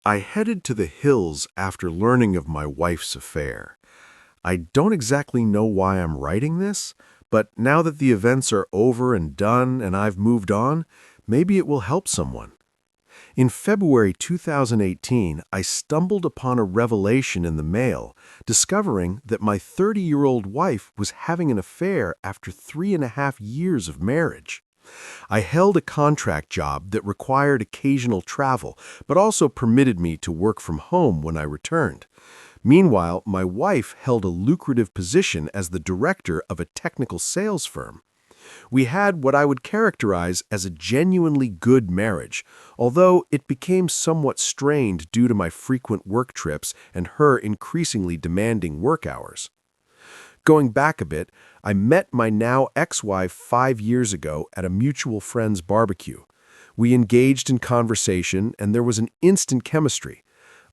I headed to the hills after learning of my wife's affair. I don't exactly know why I'm writing this, but now that the events are over and done and I've moved on, maybe it will help someone. In February 2018, I stumbled upon a revelation in the mail, discovering that my 30-year-old wife was having an affair after 3.5 years of marriage. I held a contract job that required occasional travel, but also permitted me to work from home when I returned. Meanwhile, my wife held a lucrative position as the director of a technical sales firm. We had what I would characterize as a genuinely good marriage, although it became somewhat strained due to my frequent work trips and her increasingly demanding work hours. Going back a bit, I met my now ex-wife 5 years ago at a mutual friend's barbecue. We engaged in conversation, and there was an instant chemistry.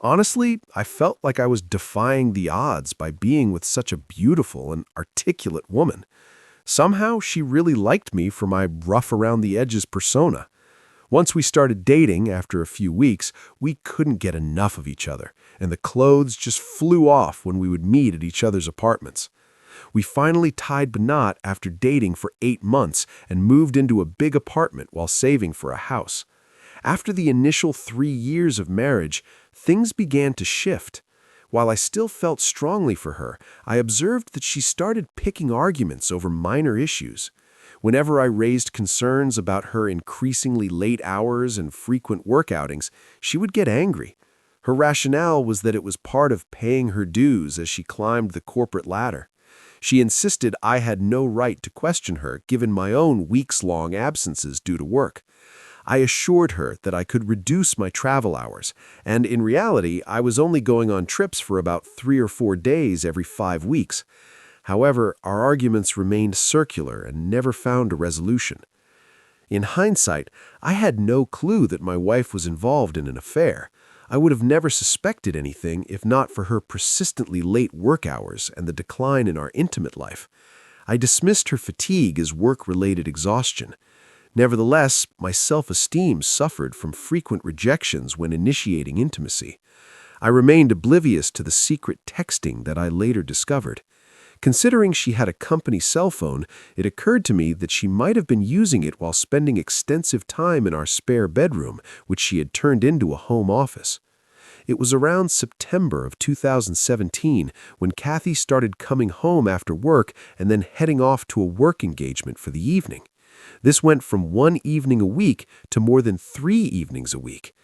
Honestly, I felt like I was defying the odds by being with such a beautiful and articulate woman. Somehow, she really liked me for my rough-around-the-edges persona. Once we started dating, after a few weeks, we couldn't get enough of each other, and the clothes just flew off when we would meet at each other's apartments. We finally tied the knot after dating for 8 months and moved into a big apartment while saving for a house. After the initial 3 years of marriage, things began to shift. While I still felt strongly for her, I observed that she started picking arguments over minor issues. Whenever I raised concerns about her increasingly late hours and frequent work outings, she would get angry. Her rationale was that it was part of paying her dues as she climbed the corporate ladder. She insisted I had no right to question her given my own weeks-long absences due to work. I assured her that I could reduce my travel hours, and in reality, I was only going on trips for about 3 or 4 days every 5 weeks. However, our arguments remained circular and never found a resolution. In hindsight, I had no clue that my wife was involved in an affair. I would have never suspected anything if not for her persistently late work hours and the decline in our intimate life. I dismissed her fatigue as work-related exhaustion. Nevertheless, my self-esteem suffered from frequent rejections when initiating intimacy. I remained oblivious to the secret texting that I later discovered. Considering she had a company cell phone, it occurred to me that she might have been using it while spending extensive time in our spare bedroom, which she had turned into a home office. It was around September of 2017 when Kathy started coming home after work and then heading off to a work engagement for the evening. This went from 1 evening a week to more than 3 evenings a week.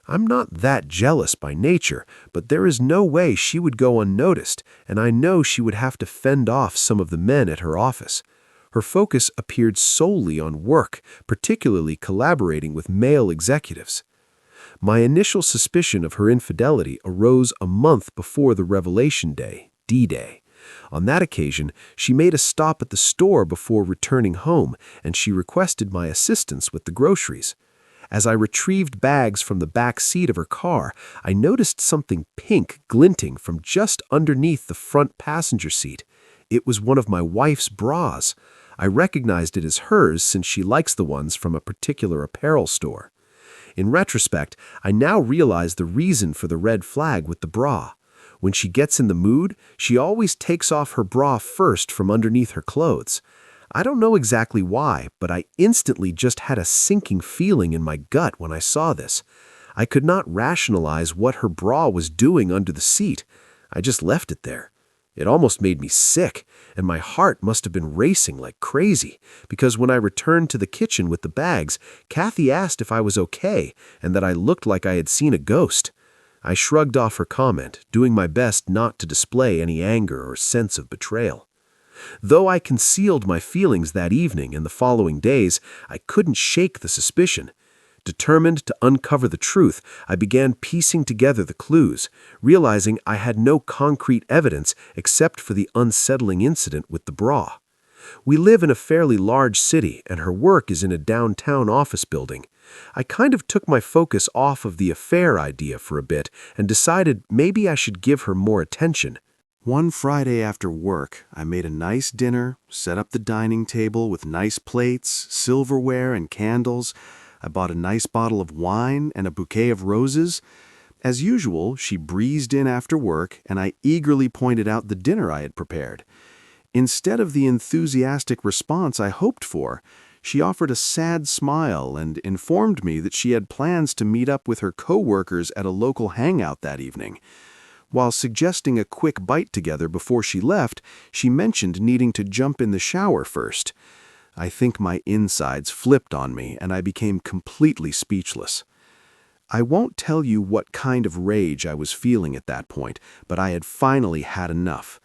I'm not that jealous by nature, but there is no way she would go unnoticed, and I know she would have to fend off some of the men at her office. Her focus appeared solely on work, particularly collaborating with male executives. My initial suspicion of her infidelity arose a month before the Revelation Day, D-Day. On that occasion, she made a stop at the store before returning home, and she requested my assistance with the groceries. As I retrieved bags from the back seat of her car, I noticed something pink glinting from just underneath the front passenger seat. It was one of my wife's bras. I recognized it as hers since she likes the ones from a particular apparel store. In retrospect, I now realize the reason for the red flag with the bra. When she gets in the mood, she always takes off her bra first from underneath her clothes. I don't know exactly why, but I instantly just had a sinking feeling in my gut when I saw this. I could not rationalize what her bra was doing under the seat. I just left it there. It almost made me sick, and my heart must have been racing like crazy, because when I returned to the kitchen with the bags, Kathy asked if I was okay and that I looked like I had seen a ghost. I shrugged off her comment, doing my best not to display any anger or sense of betrayal. Though I concealed my feelings that evening and the following days, I couldn't shake the suspicion. Determined to uncover the truth, I began piecing together the clues, realizing I had no concrete evidence except for the unsettling incident with the bra. We live in a fairly large city, and her work is in a downtown office building. I kind of took my focus off of the affair idea for a bit and decided maybe I should give her more attention. One Friday after work, I made a nice dinner, set up the dining table with nice plates, silverware, and candles. I bought a nice bottle of wine and a bouquet of roses, As usual, she breezed in after work, and I eagerly pointed out the dinner I had prepared. Instead of the enthusiastic response I hoped for, she offered a sad smile and informed me that she had plans to meet up with her coworkers at a local hangout that evening. While suggesting a quick bite together before she left, she mentioned needing to jump in the shower first. I think my insides flipped on me and I became completely speechless. I won't tell you what kind of rage I was feeling at that point, but I had finally had enough.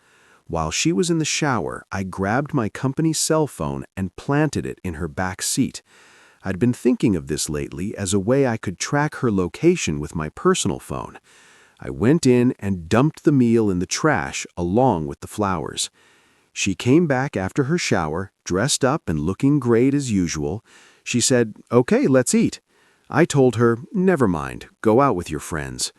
While she was in the shower, I grabbed my company cell phone and planted it in her back seat. I'd been thinking of this lately as a way I could track her location with my personal phone. I went in and dumped the meal in the trash along with the flowers. She came back after her shower, dressed up and looking great as usual. She said, "Okay, let's eat." I told her, "Never mind, go out with your friends."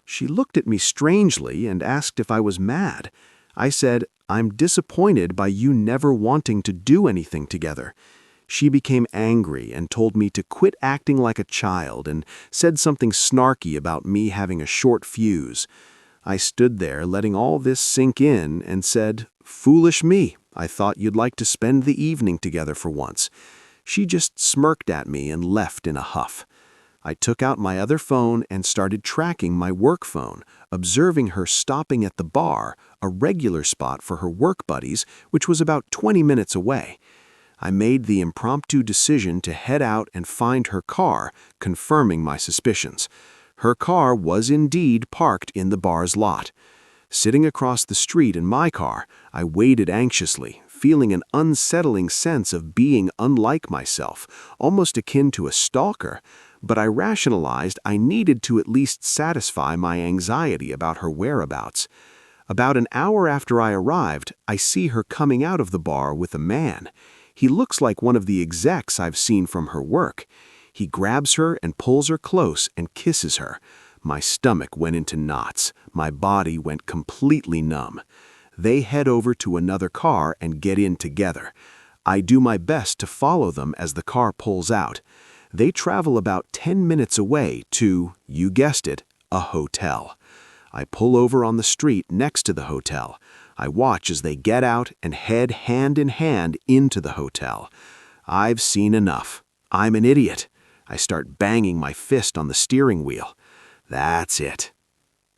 She looked at me strangely and asked if I was mad. I said, "I'm disappointed by you never wanting to do anything together." She became angry and told me to quit acting like a child and said something snarky about me having a short fuse. I stood there letting all this sink in and said, "Foolish me, I thought you'd like to spend the evening together for once." She just smirked at me and left in a huff. I took out my other phone and started tracking my work phone, observing her stopping at the bar, a regular spot for her work buddies, which was about 20 minutes away. I made the impromptu decision to head out and find her car, confirming my suspicions. Her car was indeed parked in the bar's lot. Sitting across the street in my car, I waited anxiously, feeling an unsettling sense of being unlike myself, almost akin to a stalker, but I rationalized I needed to at least satisfy my anxiety about her whereabouts. About an hour after I arrived, I see her coming out of the bar with a man. He looks like one of the execs I've seen from her work. He grabs her and pulls her close and kisses her. My stomach went into knots. My body went completely numb. They head over to another car and get in together. I do my best to follow them as the car pulls out. They travel about 10 minutes away to, you guessed it, a hotel. I pull over on the street next to the hotel. I watch as they get out and head hand in hand into the hotel. I've seen enough. I'm an idiot. I start banging my fist on the steering wheel. That's it.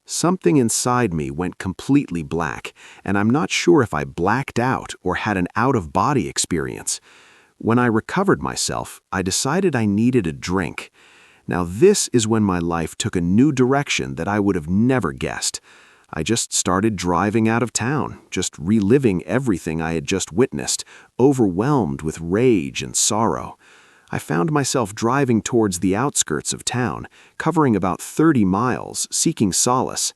Something inside me went completely black, and I'm not sure if I blacked out or had an out-of-body experience. When I recovered myself, I decided I needed a drink. Now this is when my life took a new direction that I would have never guessed. I just started driving out of town, just reliving everything I had just witnessed, overwhelmed with rage and sorrow. I found myself driving towards the outskirts of town, covering about 30 miles, seeking solace.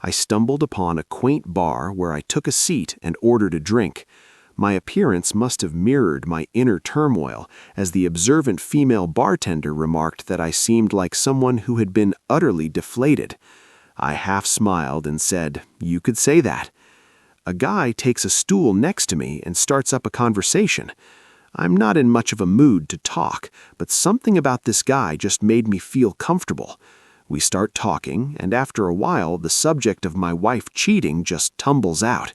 I stumbled upon a quaint bar where I took a seat and ordered a drink. My appearance must have mirrored my inner turmoil, as the observant female bartender remarked that I seemed like someone who had been utterly deflated. I half smiled and said, "You could say that." A guy takes a stool next to me and starts up a conversation. I'm not in much of a mood to talk, but something about this guy just made me feel comfortable. We start talking, and after a while, the subject of my wife cheating just tumbles out.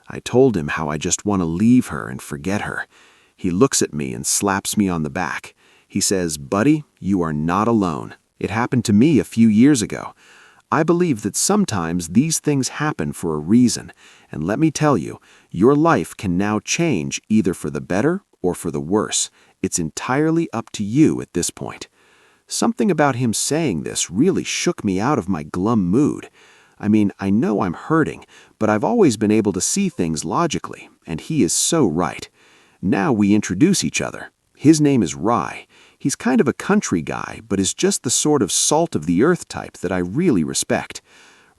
I told him how I just want to leave her and forget her. He looks at me and slaps me on the back. He says, "Buddy, you are not alone. It happened to me a few years ago." I believe that sometimes these things happen for a reason, and let me tell you, your life can now change either for the better or for the worse. It's entirely up to you at this point. Something about him saying this really shook me out of my glum mood. I mean, I know I'm hurting, but I've always been able to see things logically, and he is so right. Now we introduce each other. His name is Rye. He's kind of a country guy, but is just the sort of salt-of-the-earth type that I really respect.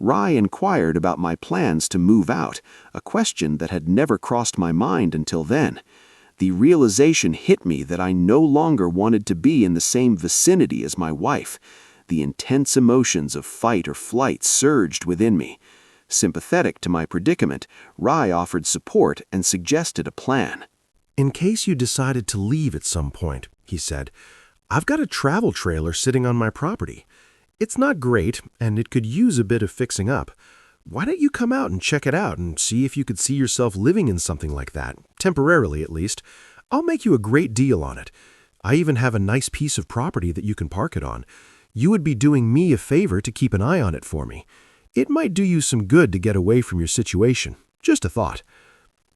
Rye inquired about my plans to move out, a question that had never crossed my mind until then. The realization hit me that I no longer wanted to be in the same vicinity as my wife. The intense emotions of fight or flight surged within me. Sympathetic to my predicament, Rye offered support and suggested a plan. "In case you decided to leave at some point," he said, "I've got a travel trailer sitting on my property. It's not great, and it could use a bit of fixing up. Why don't you come out and check it out and see if you could see yourself living in something like that, temporarily at least? I'll make you a great deal on it. I even have a nice piece of property that you can park it on. You would be doing me a favor to keep an eye on it for me. It might do you some good to get away from your situation. Just a thought.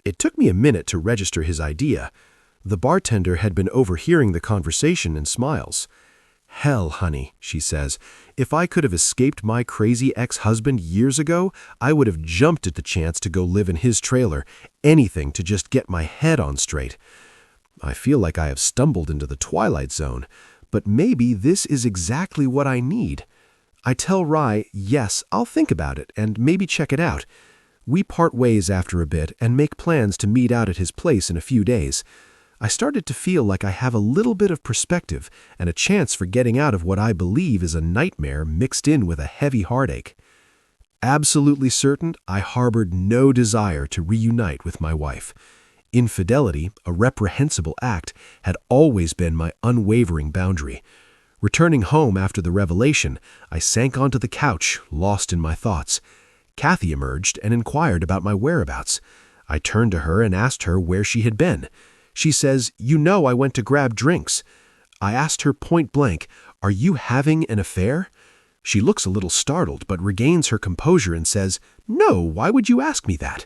It took me a minute to register his idea. The bartender had been overhearing the conversation and smiles. "Hell, honey," she says, "if I could have escaped my crazy ex-husband years ago, I would have jumped at the chance to go live in his trailer, anything to just get my head on straight." I feel like I have stumbled into the twilight zone, but maybe this is exactly what I need. I tell Rye, yes, I'll think about it and maybe check it out. We part ways after a bit and make plans to meet out at his place in a few days. I started to feel like I have a little bit of perspective and a chance for getting out of what I believe is a nightmare mixed in with a heavy heartache. Absolutely certain, I harbored no desire to reunite with my wife. Infidelity, a reprehensible act, had always been my unwavering boundary. Returning home after the revelation, I sank onto the couch, lost in my thoughts. Kathy emerged and inquired about my whereabouts. I turned to her and asked her where she had been. She says, "You know I went to grab drinks." I asked her point blank, "Are you having an affair?" She looks a little startled but regains her composure and says, "No, why would you ask me that?"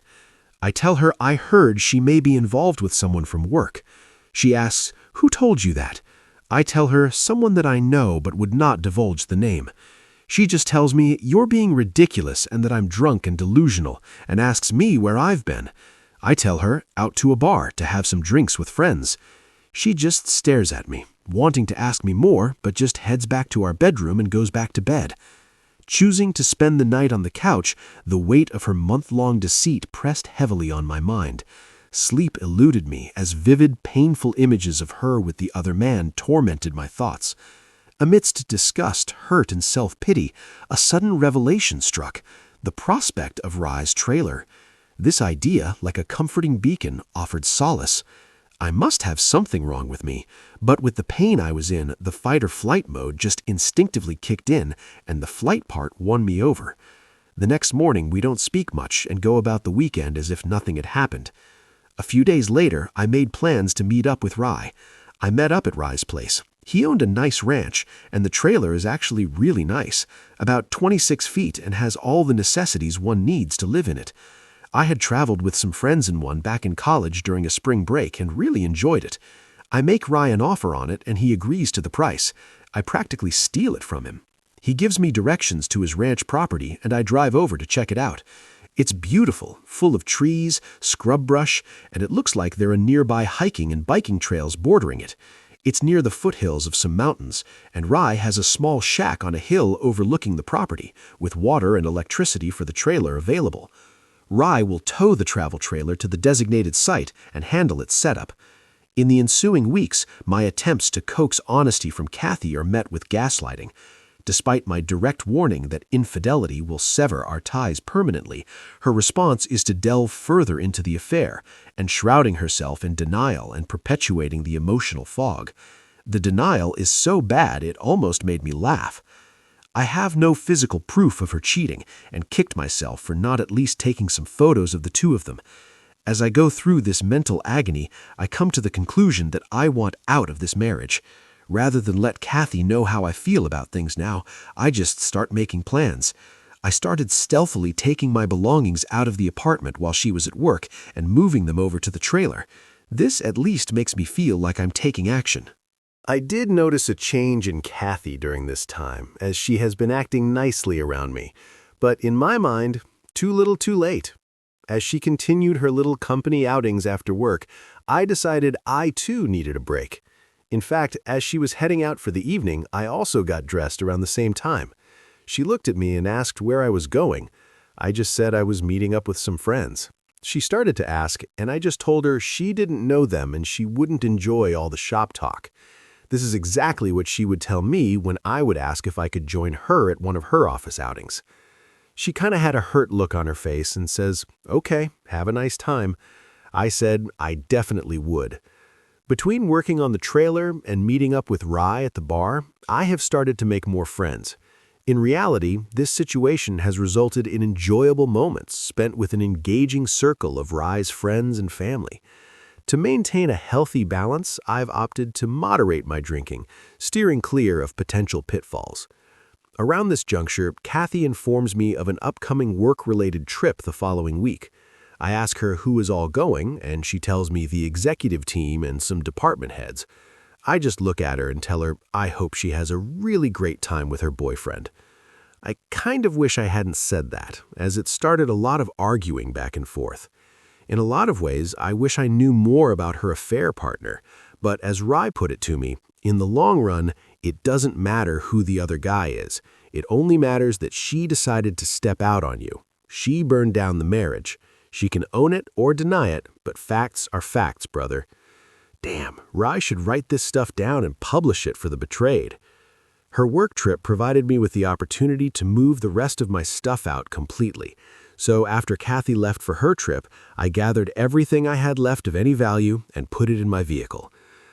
I tell her I heard she may be involved with someone from work. She asks, "Who told you that?" I tell her, "Someone that I know but would not divulge the name." She just tells me, "You're being ridiculous and that I'm drunk and delusional," and asks me where I've been. I tell her, out to a bar to have some drinks with friends. She just stares at me, wanting to ask me more, but just heads back to our bedroom and goes back to bed. Choosing to spend the night on the couch, the weight of her month-long deceit pressed heavily on my mind. Sleep eluded me as vivid, painful images of her with the other man tormented my thoughts. Amidst disgust, hurt, and self-pity, a sudden revelation struck, the prospect of Rye's trailer. This idea, like a comforting beacon, offered solace. I must have something wrong with me, but with the pain I was in, the fight-or-flight mode just instinctively kicked in, and the flight part won me over. The next morning, we don't speak much and go about the weekend as if nothing had happened. A few days later, I made plans to meet up with Rye. I met up at Rye's place. He owned a nice ranch, and the trailer is actually really nice, about 26 feet and has all the necessities one needs to live in it. I had traveled with some friends in one back in college during a spring break and really enjoyed it. I make Rye an offer on it and he agrees to the price. I practically steal it from him. He gives me directions to his ranch property and I drive over to check it out. It's beautiful, full of trees, scrub brush, and it looks like there are nearby hiking and biking trails bordering it. It's near the foothills of some mountains, and Rye has a small shack on a hill overlooking the property, with water and electricity for the trailer available. Rye will tow the travel trailer to the designated site and handle its setup. In the ensuing weeks, my attempts to coax honesty from Kathy are met with gaslighting. Despite my direct warning that infidelity will sever our ties permanently, her response is to delve further into the affair, and shrouding herself in denial and perpetuating the emotional fog. The denial is so bad it almost made me laugh. I have no physical proof of her cheating and kicked myself for not at least taking some photos of the two of them. As I go through this mental agony, I come to the conclusion that I want out of this marriage. Rather than let Kathy know how I feel about things now, I just start making plans. I started stealthily taking my belongings out of the apartment while she was at work and moving them over to the trailer. This at least makes me feel like I'm taking action. I did notice a change in Kathy during this time, as she has been acting nicely around me. But in my mind, too little too late. As she continued her little company outings after work, I decided I too needed a break. In fact, as she was heading out for the evening, I also got dressed around the same time. She looked at me and asked where I was going. I just said I was meeting up with some friends. She started to ask, and I just told her she didn't know them and she wouldn't enjoy all the shop talk. This is exactly what she would tell me when I would ask if I could join her at one of her office outings. She kind of had a hurt look on her face and says, "Okay, have a nice time." I said I definitely would. Between working on the trailer and meeting up with Rye at the bar, I have started to make more friends. In reality, this situation has resulted in enjoyable moments spent with an engaging circle of Rye's friends and family. To maintain a healthy balance, I've opted to moderate my drinking, steering clear of potential pitfalls. Around this juncture, Kathy informs me of an upcoming work-related trip the following week. I ask her who is all going, and she tells me the executive team and some department heads. I just look at her and tell her I hope she has a really great time with her boyfriend. I kind of wish I hadn't said that, as it started a lot of arguing back and forth. In a lot of ways, I wish I knew more about her affair partner, but as Rye put it to me, in the long run, it doesn't matter who the other guy is. It only matters that she decided to step out on you. She burned down the marriage. She can own it or deny it, but facts are facts, brother. Damn, Rye should write this stuff down and publish it for the betrayed. Her work trip provided me with the opportunity to move the rest of my stuff out completely. So after Kathy left for her trip, I gathered everything I had left of any value and put it in my vehicle.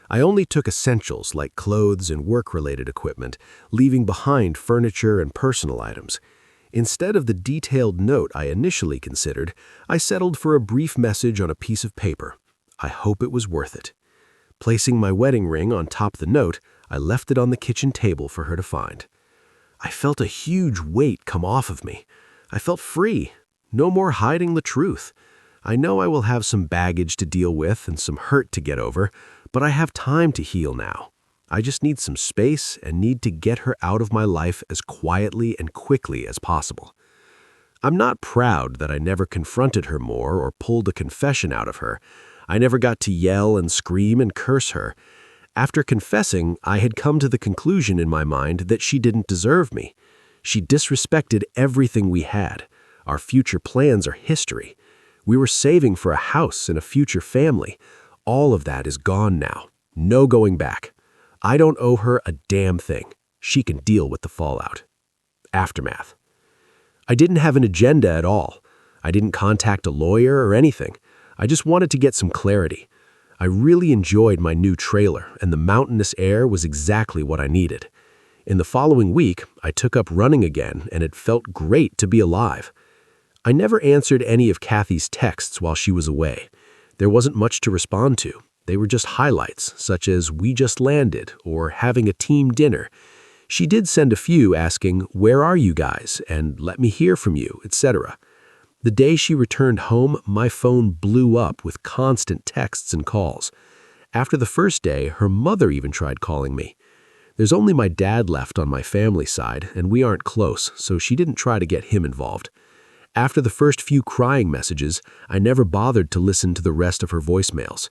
I only took essentials like clothes and work-related equipment, leaving behind furniture and personal items. Instead of the detailed note I initially considered, I settled for a brief message on a piece of paper. I hope it was worth it. Placing my wedding ring on top of the note, I left it on the kitchen table for her to find. I felt a huge weight come off of me. I felt free. No more hiding the truth. I know I will have some baggage to deal with and some hurt to get over, but I have time to heal now. I just need some space and need to get her out of my life as quietly and quickly as possible. I'm not proud that I never confronted her more or pulled a confession out of her. I never got to yell and scream and curse her. After confessing, I had come to the conclusion in my mind that she didn't deserve me. She disrespected everything we had. Our future plans are history. We were saving for a house and a future family. All of that is gone now. No going back. I don't owe her a damn thing. She can deal with the fallout. Aftermath. I didn't have an agenda at all. I didn't contact a lawyer or anything. I just wanted to get some clarity. I really enjoyed my new trailer, and the mountainous air was exactly what I needed. In the following week, I took up running again, and it felt great to be alive. I never answered any of Kathy's texts while she was away. There wasn't much to respond to. They were just highlights, such as "we just landed" or "having a team dinner." She did send a few asking, "Where are you guys?" and "let me hear from you," etc. The day she returned home, my phone blew up with constant texts and calls. After the first day, her mother even tried calling me. There's only my dad left on my family side, and we aren't close, so she didn't try to get him involved. After the first few crying messages, I never bothered to listen to the rest of her voicemails.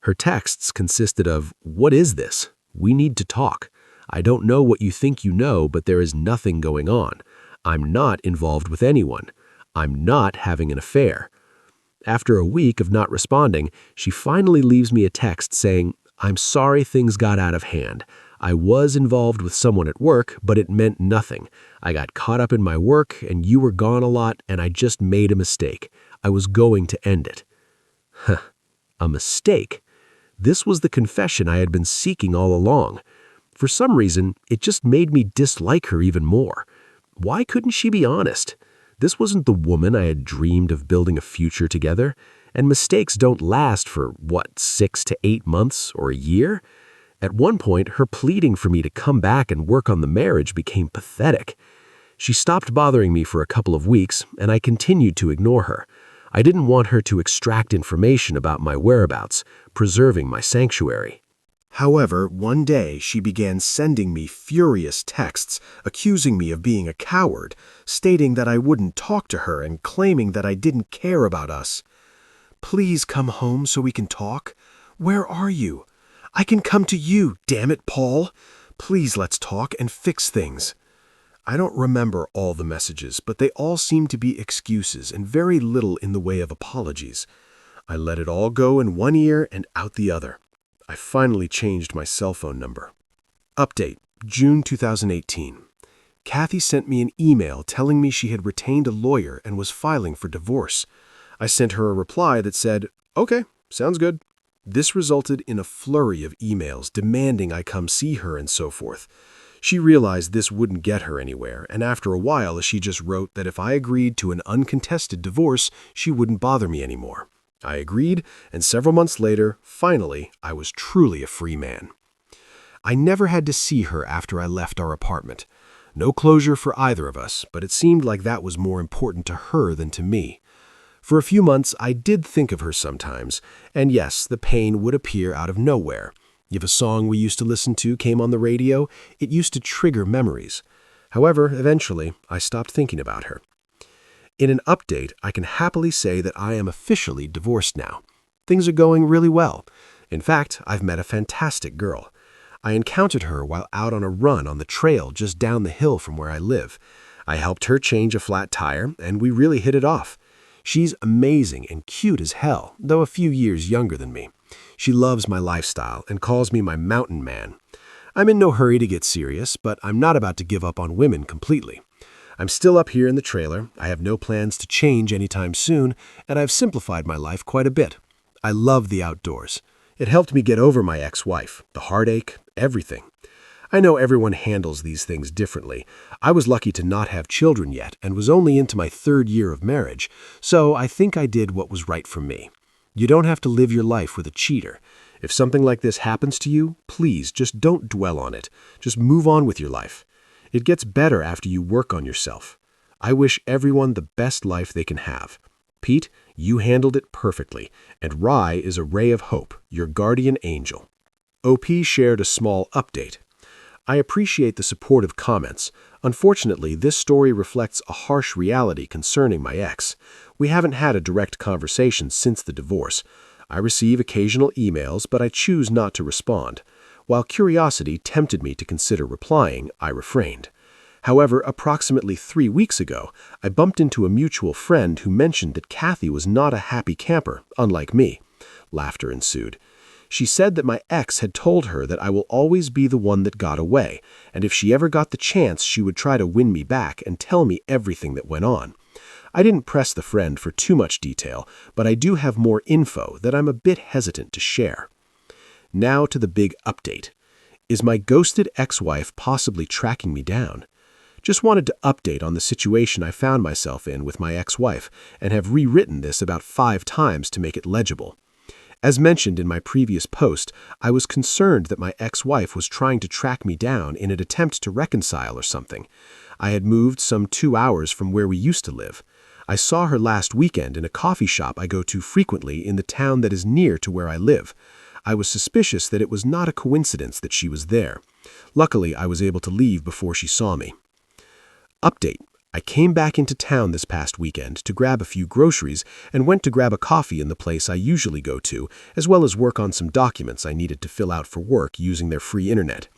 Her texts consisted of, "What is this? We need to talk. I don't know what you think you know, but there is nothing going on. I'm not involved with anyone. I'm not having an affair." After a week of not responding, she finally leaves me a text saying, "I'm sorry things got out of hand. I was involved with someone at work, but it meant nothing. I got caught up in my work, and you were gone a lot, and I just made a mistake. I was going to end it." Huh, a mistake? This was the confession I had been seeking all along. For some reason, it just made me dislike her even more. Why couldn't she be honest? This wasn't the woman I had dreamed of building a future together, and mistakes don't last for, 6 to 8 months or a year? At one point, her pleading for me to come back and work on the marriage became pathetic. She stopped bothering me for a couple of weeks, and I continued to ignore her. I didn't want her to extract information about my whereabouts, preserving my sanctuary. However, one day she began sending me furious texts, accusing me of being a coward, stating that I wouldn't talk to her and claiming that I didn't care about us. "Please come home so we can talk. Where are you? I can come to you, damn it, Paul. Please let's talk and fix things." I don't remember all the messages, but they all seemed to be excuses and very little in the way of apologies. I let it all go in one ear and out the other. I finally changed my cell phone number. Update, June 2018. Kathy sent me an email telling me she had retained a lawyer and was filing for divorce. I sent her a reply that said, "Okay, sounds good." This resulted in a flurry of emails demanding I come see her and so forth. She realized this wouldn't get her anywhere, and after a while she just wrote that if I agreed to an uncontested divorce, she wouldn't bother me anymore. I agreed, and several months later, finally, I was truly a free man. I never had to see her after I left our apartment. No closure for either of us, but it seemed like that was more important to her than to me. For a few months, I did think of her sometimes, and yes, the pain would appear out of nowhere. If a song we used to listen to came on the radio, it used to trigger memories. However, eventually, I stopped thinking about her. In an update, I can happily say that I am officially divorced now. Things are going really well. In fact, I've met a fantastic girl. I encountered her while out on a run on the trail just down the hill from where I live. I helped her change a flat tire, and we really hit it off. She's amazing and cute as hell, though a few years younger than me. She loves my lifestyle and calls me my mountain man. I'm in no hurry to get serious, but I'm not about to give up on women completely. I'm still up here in the trailer, I have no plans to change anytime soon, and I've simplified my life quite a bit. I love the outdoors. It helped me get over my ex-wife, the heartache, everything. I know everyone handles these things differently. I was lucky to not have children yet and was only into my 3rd year of marriage, so I think I did what was right for me. You don't have to live your life with a cheater. If something like this happens to you, please just don't dwell on it. Just move on with your life. It gets better after you work on yourself. I wish everyone the best life they can have. Pete, you handled it perfectly, and Rye is a ray of hope, your guardian angel. OP shared a small update. I appreciate the supportive comments. Unfortunately, this story reflects a harsh reality concerning my ex. We haven't had a direct conversation since the divorce. I receive occasional emails, but I choose not to respond. While curiosity tempted me to consider replying, I refrained. However, approximately 3 weeks ago, I bumped into a mutual friend who mentioned that Kathy was not a happy camper, unlike me. Laughter ensued. She said that my ex had told her that I will always be the one that got away, and if she ever got the chance, she would try to win me back and tell me everything that went on. I didn't press the friend for too much detail, but I do have more info that I'm a bit hesitant to share. Now to the big update. Is my ghosted ex-wife possibly tracking me down? Just wanted to update on the situation I found myself in with my ex-wife, and have rewritten this about 5 times to make it legible. As mentioned in my previous post, I was concerned that my ex-wife was trying to track me down in an attempt to reconcile or something. I had moved some 2 hours from where we used to live. I saw her last weekend in a coffee shop I go to frequently in the town that is near to where I live. I was suspicious that it was not a coincidence that she was there. Luckily, I was able to leave before she saw me. Update. I came back into town this past weekend to grab a few groceries and went to grab a coffee in the place I usually go to, as well as work on some documents I needed to fill out for work using their free internet.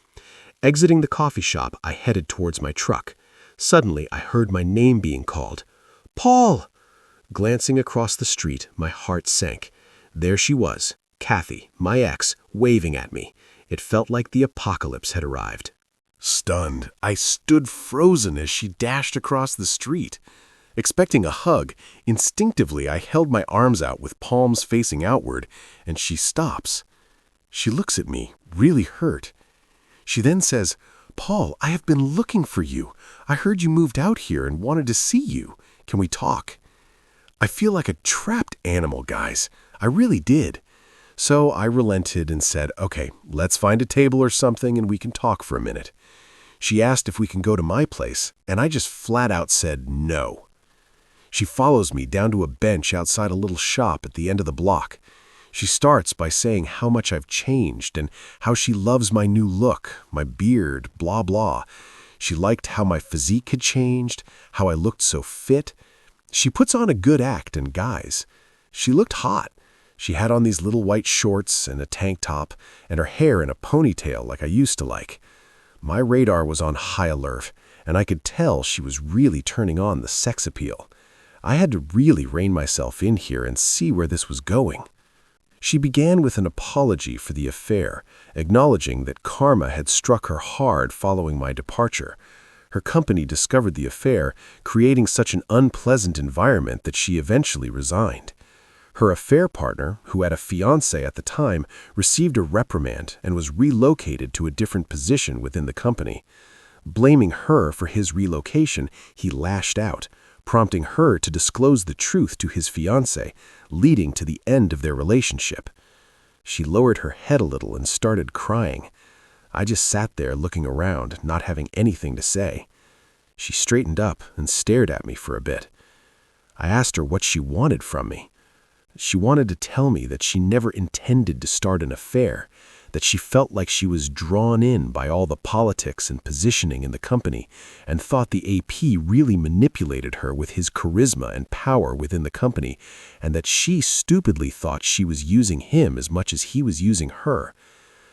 Exiting the coffee shop, I headed towards my truck. Suddenly, I heard my name being called. Paul! Glancing across the street, my heart sank. There she was, Kathy, my ex, waving at me. It felt like the apocalypse had arrived. Stunned, I stood frozen as she dashed across the street. Expecting a hug, instinctively I held my arms out with palms facing outward, and she stops. She looks at me, really hurt. She then says, "Paul, I have been looking for you. I heard you moved out here and wanted to see you. Can we talk?" I feel like a trapped animal, guys. I really did. So I relented and said, "Okay, let's find a table or something and we can talk for a minute." She asked if we can go to my place, and I just flat out said no. She follows me down to a bench outside a little shop at the end of the block. She starts by saying how much I've changed and how she loves my new look, my beard, blah blah. She liked how my physique had changed, how I looked so fit. She puts on a good act, and guys, she looked hot. She had on these little white shorts and a tank top, and her hair in a ponytail like I used to like. My radar was on high alert, and I could tell she was really turning on the sex appeal. I had to really rein myself in here and see where this was going. She began with an apology for the affair, acknowledging that karma had struck her hard following my departure. Her company discovered the affair, creating such an unpleasant environment that she eventually resigned. Her affair partner, who had a fiancé at the time, received a reprimand and was relocated to a different position within the company. Blaming her for his relocation, he lashed out, prompting her to disclose the truth to his fiancée, leading to the end of their relationship. She lowered her head a little and started crying. I just sat there looking around, not having anything to say. She straightened up and stared at me for a bit. I asked her what she wanted from me. She wanted to tell me that she never intended to start an affair, that she felt like she was drawn in by all the politics and positioning in the company, and thought the AP really manipulated her with his charisma and power within the company, and that she stupidly thought she was using him as much as he was using her.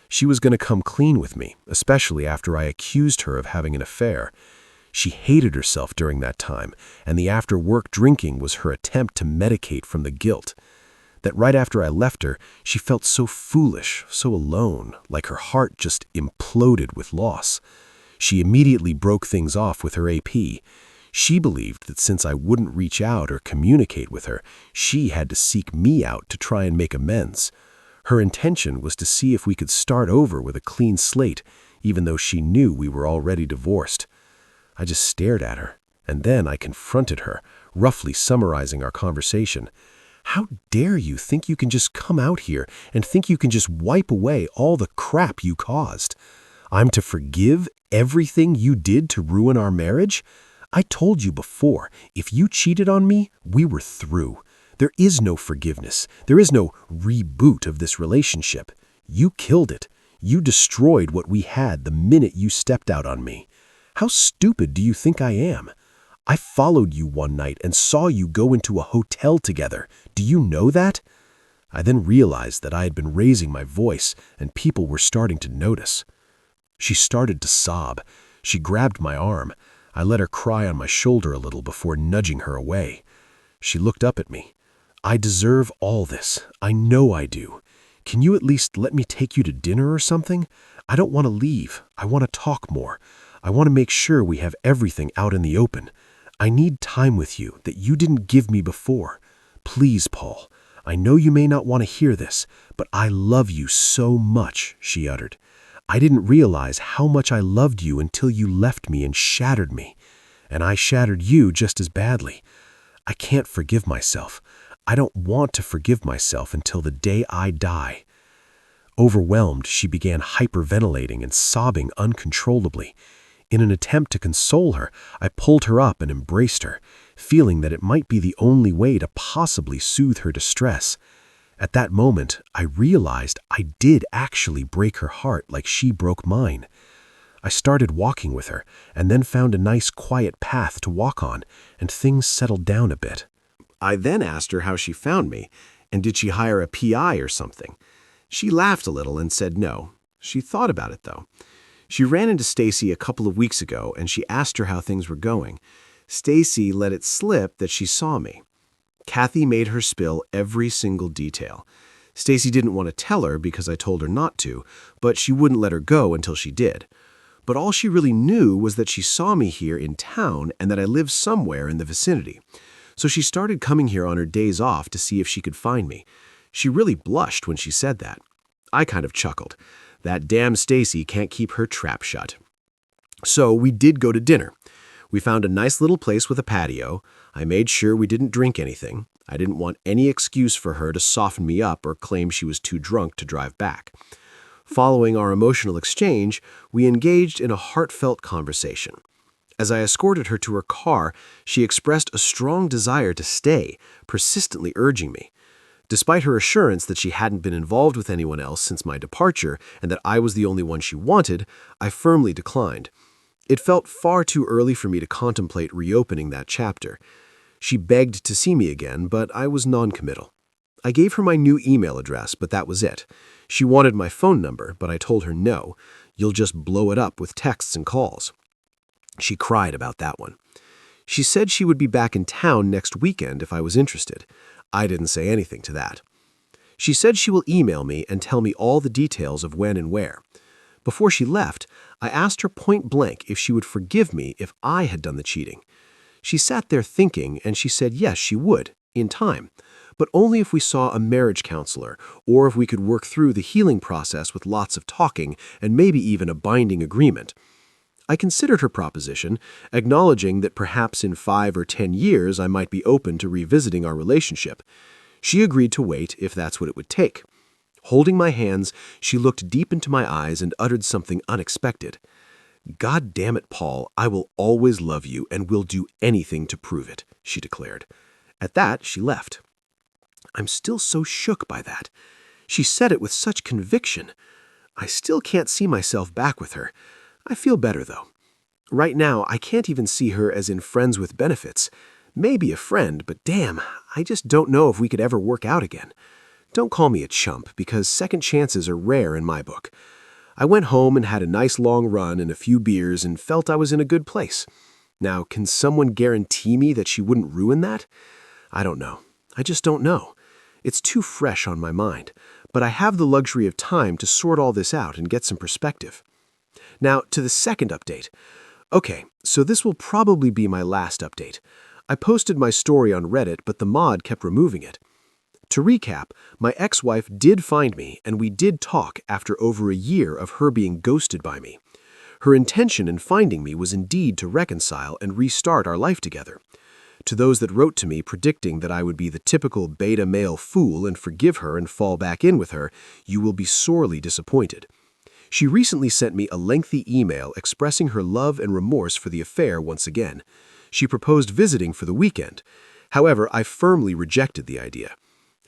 She was going to come clean with me, especially after I accused her of having an affair. She hated herself during that time, and the after-work drinking was her attempt to medicate from the guilt. That right after I left her, she felt so foolish, so alone, like her heart just imploded with loss. She immediately broke things off with her AP. She believed that since I wouldn't reach out or communicate with her, she had to seek me out to try and make amends. Her intention was to see if we could start over with a clean slate, even though she knew we were already divorced. I just stared at her, and then I confronted her, roughly summarizing our conversation. How dare you think you can just come out here and think you can just wipe away all the crap you caused? I'm to forgive everything you did to ruin our marriage? I told you before, if you cheated on me, we were through. There is no forgiveness. There is no reboot of this relationship. You killed it. You destroyed what we had the minute you stepped out on me. How stupid do you think I am? I followed you one night and saw you go into a hotel together. Do you know that? I then realized that I had been raising my voice and people were starting to notice. She started to sob. She grabbed my arm. I let her cry on my shoulder a little before nudging her away. She looked up at me. I deserve all this. I know I do. Can you at least let me take you to dinner or something? I don't want to leave. I want to talk more. I want to make sure we have everything out in the open. I need time with you that you didn't give me before. Please, Paul, I know you may not want to hear this, but I love you so much, she uttered. I didn't realize how much I loved you until you left me and shattered me. And I shattered you just as badly. I can't forgive myself. I don't want to forgive myself until the day I die. Overwhelmed, she began hyperventilating and sobbing uncontrollably. In an attempt to console her, I pulled her up and embraced her, feeling that it might be the only way to possibly soothe her distress. At that moment, I realized I did actually break her heart like she broke mine. I started walking with her, and then found a nice quiet path to walk on, and things settled down a bit. I then asked her how she found me, and did she hire a PI or something. She laughed a little and said no. She thought about it, though. She ran into Stacy a couple of weeks ago, and she asked her how things were going. Stacy let it slip that she saw me. Kathy made her spill every single detail. Stacy didn't want to tell her because I told her not to, but she wouldn't let her go until she did. But all she really knew was that she saw me here in town and that I lived somewhere in the vicinity. So she started coming here on her days off to see if she could find me. She really blushed when she said that. I kind of chuckled. That damn Stacy can't keep her trap shut. So we did go to dinner. We found a nice little place with a patio. I made sure we didn't drink anything. I didn't want any excuse for her to soften me up or claim she was too drunk to drive back. Following our emotional exchange, we engaged in a heartfelt conversation. As I escorted her to her car, she expressed a strong desire to stay, persistently urging me. Despite her assurance that she hadn't been involved with anyone else since my departure and that I was the only one she wanted, I firmly declined. It felt far too early for me to contemplate reopening that chapter. She begged to see me again, but I was non-committal. I gave her my new email address, but that was it. She wanted my phone number, but I told her no. You'll just blow it up with texts and calls. She cried about that one. She said she would be back in town next weekend if I was interested. I didn't say anything to that. She said she will email me and tell me all the details of when and where. Before she left, I asked her point blank if she would forgive me if I had done the cheating. She sat there thinking, and she said yes, she would, in time, but only if we saw a marriage counselor or if we could work through the healing process with lots of talking and maybe even a binding agreement. I considered her proposition, acknowledging that perhaps in 5 or 10 years I might be open to revisiting our relationship. She agreed to wait if that's what it would take. Holding my hands, she looked deep into my eyes and uttered something unexpected. "God damn it, Paul, I will always love you and will do anything to prove it," she declared. At that, she left. I'm still so shook by that. She said it with such conviction. I still can't see myself back with her. I feel better, though. Right now, I can't even see her as in friends with benefits. Maybe a friend, but damn, I just don't know if we could ever work out again. Don't call me a chump, because second chances are rare in my book. I went home and had a nice long run and a few beers and felt I was in a good place. Now, can someone guarantee me that she wouldn't ruin that? I don't know. I just don't know. It's too fresh on my mind, but I have the luxury of time to sort all this out and get some perspective. Now, to the second update. Okay, so this will probably be my last update. I posted my story on Reddit, but the mod kept removing it. To recap, my ex-wife did find me, and we did talk after over a year of her being ghosted by me. Her intention in finding me was indeed to reconcile and restart our life together. To those that wrote to me predicting that I would be the typical beta male fool and forgive her and fall back in with her, you will be sorely disappointed. She recently sent me a lengthy email expressing her love and remorse for the affair once again. She proposed visiting for the weekend. However, I firmly rejected the idea.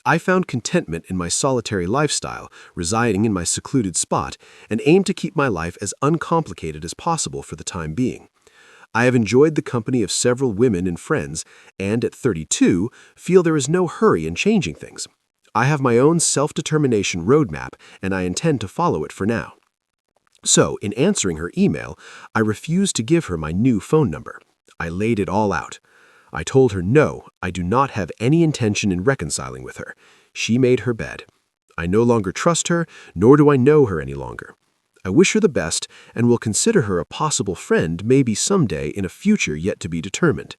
I found contentment in my solitary lifestyle, residing in my secluded spot, and aimed to keep my life as uncomplicated as possible for the time being. I have enjoyed the company of several women and friends, and at 32, feel there is no hurry in changing things. I have my own self-determination roadmap, and I intend to follow it for now. So, in answering her email, I refused to give her my new phone number. I laid it all out. I told her no, I do not have any intention in reconciling with her. She made her bed. I no longer trust her, nor do I know her any longer. I wish her the best and will consider her a possible friend maybe someday in a future yet to be determined.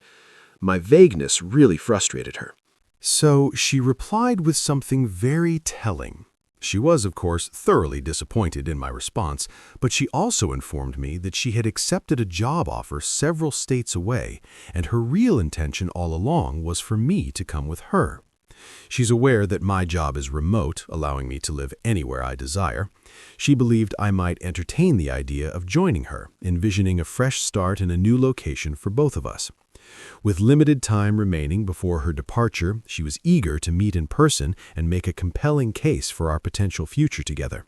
My vagueness really frustrated her. So she replied with something very telling. She was, of course, thoroughly disappointed in my response, but she also informed me that she had accepted a job offer several states away, and her real intention all along was for me to come with her. She's aware that my job is remote, allowing me to live anywhere I desire. She believed I might entertain the idea of joining her, envisioning a fresh start in a new location for both of us. With limited time remaining before her departure, she was eager to meet in person and make a compelling case for our potential future together.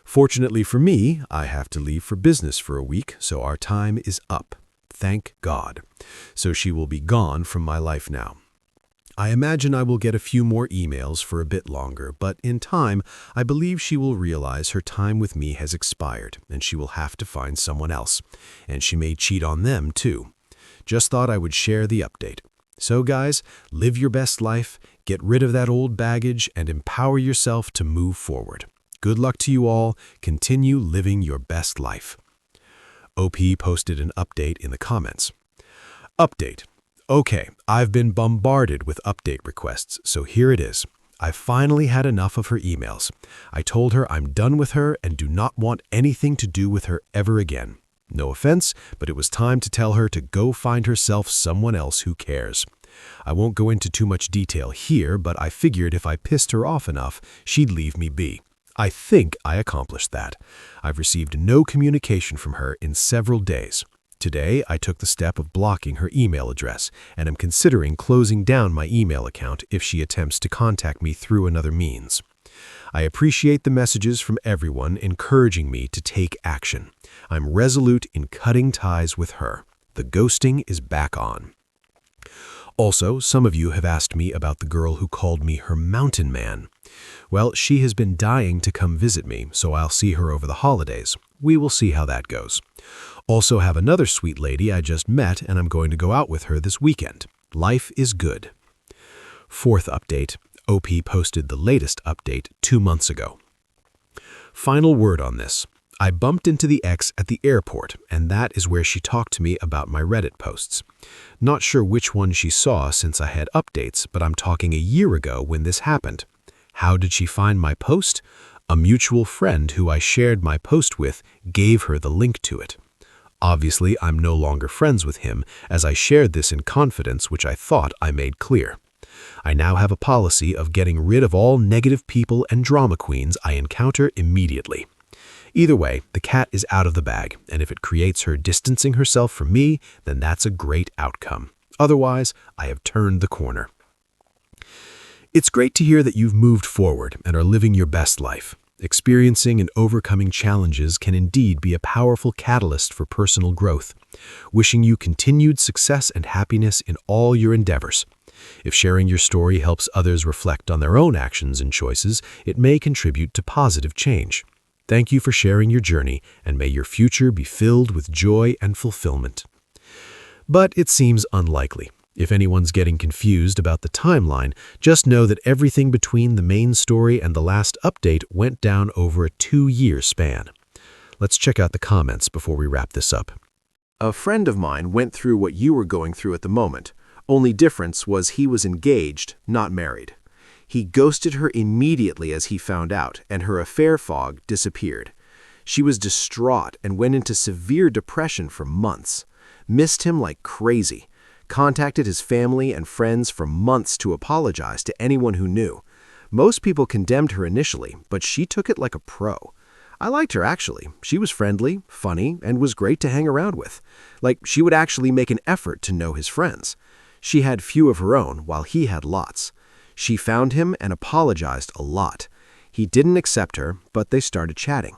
Fortunately for me, I have to leave for business for a week, so our time is up. Thank God. So she will be gone from my life now. I imagine I will get a few more emails for a bit longer, but in time, I believe she will realize her time with me has expired, and she will have to find someone else. And she may cheat on them, too. Just thought I would share the update. So guys, live your best life, get rid of that old baggage, and empower yourself to move forward. Good luck to you all. Continue living your best life. OP posted an update in the comments. Update. Okay, I've been bombarded with update requests, so here it is. I finally had enough of her emails. I told her I'm done with her and do not want anything to do with her ever again. No offense, but it was time to tell her to go find herself someone else who cares. I won't go into too much detail here, but I figured if I pissed her off enough, she'd leave me be. I think I accomplished that. I've received no communication from her in several days. Today, I took the step of blocking her email address, and am considering closing down my email account if she attempts to contact me through another means. I appreciate the messages from everyone encouraging me to take action. I'm resolute in cutting ties with her. The ghosting is back on. Also, some of you have asked me about the girl who called me her mountain man. Well, she has been dying to come visit me, so I'll see her over the holidays. We will see how that goes. Also have another sweet lady I just met, and I'm going to go out with her this weekend. Life is good. Fourth update. OP posted the latest update 2 months ago. Final word on this. I bumped into the ex at the airport, and that is where she talked to me about my Reddit posts. Not sure which one she saw since I had updates, but I'm talking a year ago when this happened. How did she find my post? A mutual friend who I shared my post with gave her the link to it. Obviously, I'm no longer friends with him, as I shared this in confidence, which I thought I made clear. I now have a policy of getting rid of all negative people and drama queens I encounter immediately. Either way, the cat is out of the bag, and if it creates her distancing herself from me, then that's a great outcome. Otherwise, I have turned the corner. It's great to hear that you've moved forward and are living your best life. Experiencing and overcoming challenges can indeed be a powerful catalyst for personal growth. Wishing you continued success and happiness in all your endeavors. If sharing your story helps others reflect on their own actions and choices, it may contribute to positive change. Thank you for sharing your journey, and may your future be filled with joy and fulfillment. But it seems unlikely. If anyone's getting confused about the timeline, just know that everything between the main story and the last update went down over a 2-year span. Let's check out the comments before we wrap this up. A friend of mine went through what you were going through at the moment. Only difference was he was engaged, not married. He ghosted her immediately as he found out, and her affair fog disappeared. She was distraught and went into severe depression for months. Missed him like crazy. Contacted his family and friends for months to apologize to anyone who knew. Most people condemned her initially, but she took it like a pro. I liked her, actually. She was friendly, funny, and was great to hang around with. Like, she would actually make an effort to know his friends. She had few of her own, while he had lots. She found him and apologized a lot. He didn't accept her, but they started chatting.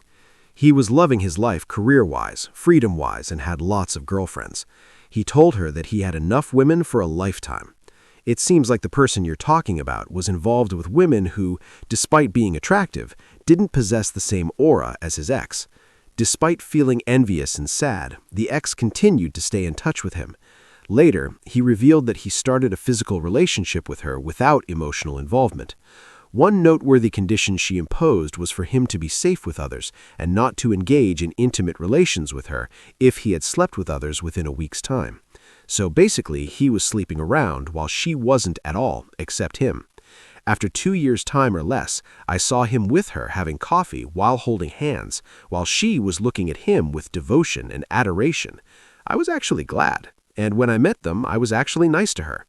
He was loving his life career-wise, freedom-wise, and had lots of girlfriends. He told her that he had enough women for a lifetime. It seems like the person you're talking about was involved with women who, despite being attractive, didn't possess the same aura as his ex. Despite feeling envious and sad, the ex continued to stay in touch with him. Later, he revealed that he started a physical relationship with her without emotional involvement. One noteworthy condition she imposed was for him to be safe with others and not to engage in intimate relations with her if he had slept with others within a week's time. So basically, he was sleeping around while she wasn't at all, except him. After 2 years' time or less, I saw him with her having coffee while holding hands, while she was looking at him with devotion and adoration. I was actually glad, and when I met them, I was actually nice to her.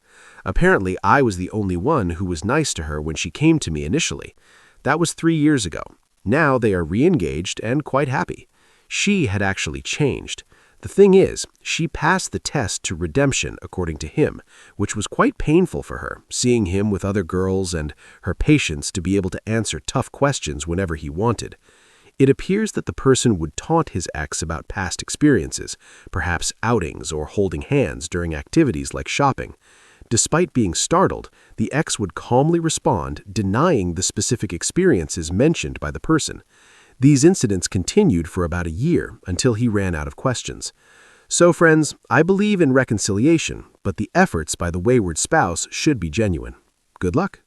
Apparently, I was the only one who was nice to her when she came to me initially. That was 3 years ago. Now they are re-engaged and quite happy. She had actually changed. The thing is, she passed the test to redemption according to him, which was quite painful for her, seeing him with other girls and her patience to be able to answer tough questions whenever he wanted. It appears that the person would taunt his ex about past experiences, perhaps outings or holding hands during activities like shopping. Despite being startled, the ex would calmly respond, denying the specific experiences mentioned by the person. These incidents continued for about a year until he ran out of questions. So, friends, I believe in reconciliation, but the efforts by the wayward spouse should be genuine. Good luck.